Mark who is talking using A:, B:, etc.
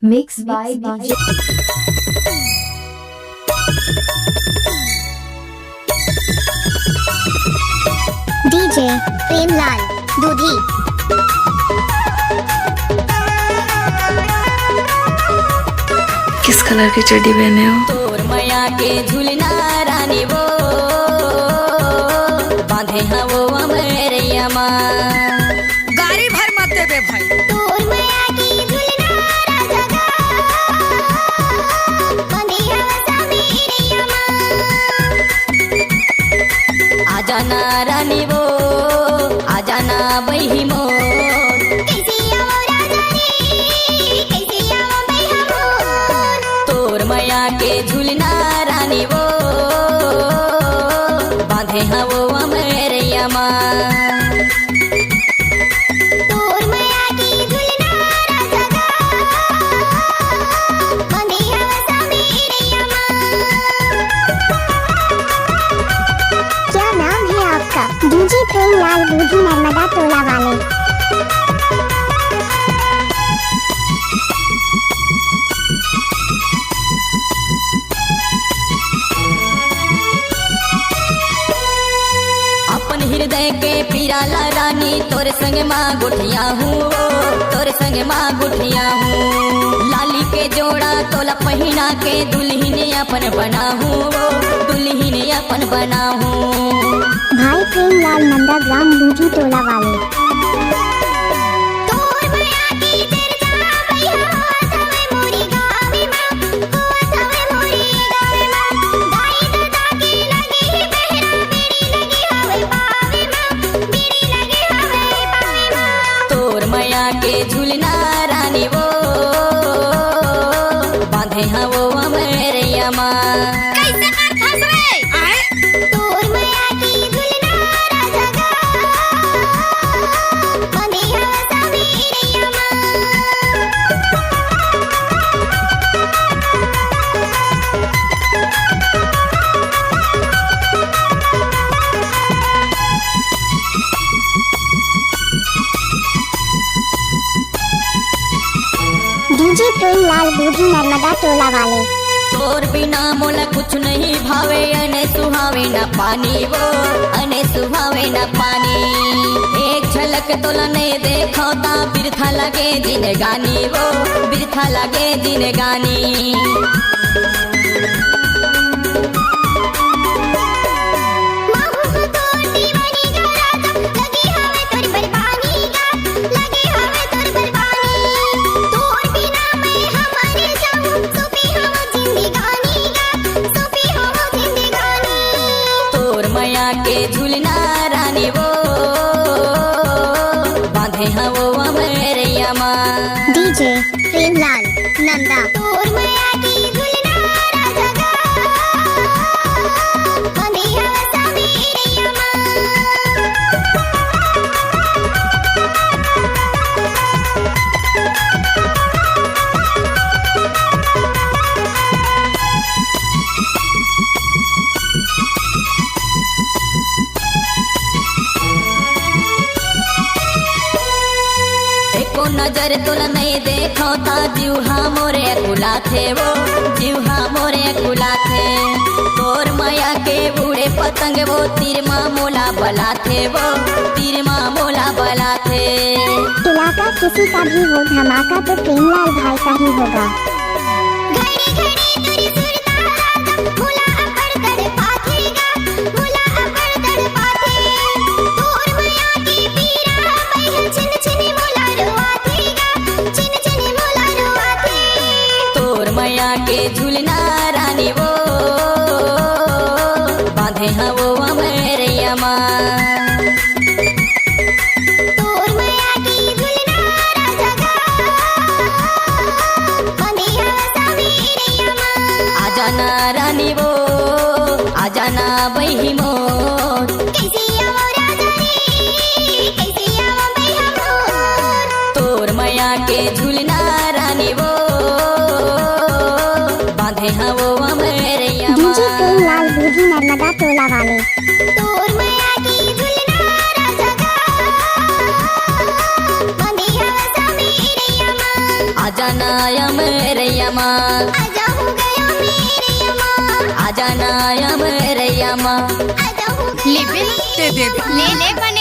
A: Mixed by DJ
B: Premlal Dudhi.
C: किस colour की चड्डी पहने हो?
D: तोर मैया के झुलना रानी वो बांधे हैं वो अमरिया माँ।
E: गाड़ी भर मत देबे भाई।
B: तोर मैया की झुलना राजा गा, बांधे हवा सामेरिया माँ।
D: आ जाना रानी वो, आ जाना बही मोर।
B: कैसे आवो राजा रे, कैसे आवो बैहा मोर।
D: तोर मैया के झुलना रानी वो बांधे हैं वो अमरिया माँ।
B: तोर मैया की झुलना राजा गा, बांधे हवा सामेरिया माँ। क्या नाम है आपका? डीजे प्रेमलाल दूधी, नर्मदा टोला वाले।
D: अपन हृदय के पीराला रानी तोर संग माँ गुठिया हूँ, तोर संग माँ गुठिया हूँ। लाली के जोड़ा तोला पहिना के दुल्हन अपन बना हूँ, दुल्हन अपन बना हूँ।
B: भाई प्रेमलाल नंदाग्राम दूधी टोला वाले। तोर मैया की चर्चा भैया थवे मोरी गावे माँ, थवे मोरी गावे माँ। दाई दादा के लगे ही बहरा, बेड़ी लगी हवे पावे माँ, बेड़ी लगी हवे पावे माँ।
D: तोर मैया के झुलना रानी वो बांधे हैं वो अमरिया माँ।
E: कैसे कर फंसवे? आए
B: तोर मैया की झुलना राजा गा, बांधे हवा सामेरिया माँ। डीजे प्रेमलाल दूधी, नर्मदा टोला वाले।
D: तोर बिना मोला कुछ नहीं भावे, अने सुहावे न पानी वो, अने सुहावे न पानी। एक झलक तोला नहीं देखो ता बिरथा लगे जिनगानी वो, बिरथा लगे जिनगानी।
B: माहू को तोर दीवानी गा राजा, लगी हवे तोर बरबानी गा, लगी हवे तोर बरबानी। तोर बिना मैं हमारे जाऊं, सुपी हो जिंदगानी गा, सुपी हो जिंदगानी।
D: तोर मैया के झुलना रानी वो बांधे हैं वो अमरिया माँ।
B: डीजे प्रेमलाल नंदा। तोर मैया की झुलना राजा गा, बांधे हवा सामेरिया माँ।
D: एको नजर तोला नहीं देखो ता जीवहा मोरे अकुला थे वो, जीवहा मोरे अकुला थे। तोर माया के बूढ़े पतंग वो तीर माँ मोला बला थे वो, तीर माँ मोला बला थे।
B: इलाका किसी का भी हो, धमाका तो प्रेमलाल भाई का ही होगा। घड़ी घड़ी तेरी सुरता राजा, मुला अकड़ तड़पाथेगा, मुला अकड़ तड़पाथे। तोर मैया की पीरा बहन छिन छिन मुला रुआथेगा, छिन छिन मुला रुआथे।
D: तोर मैया के झुलना रानी वो बांधे हैं वो अमरिया माँ।
B: तोर मैया की झुलना राजा गा, बांधे हवा सामेरिया माँ।
D: आ जाना रानी वो, आ जाना बही मोर।
B: कैसे आवो राजा रे, कैसे आवो बैहा मोर।
D: तोर मैया के झुलना रानी वो बांधे हैं वो अमरिया माँ।
B: डीजे प्रेमलाल दूधी, नर्मदा टोला वाले। तोर मैया की झुलना राजा गा, बांधे हवा सामेरिया माँ।
D: आ जाना मेरे माँ
B: आजा हो गया मेरे अम्मा
D: आजा ना मेरे माँ
B: आजा हो गया
E: ले दे
B: ले ले बना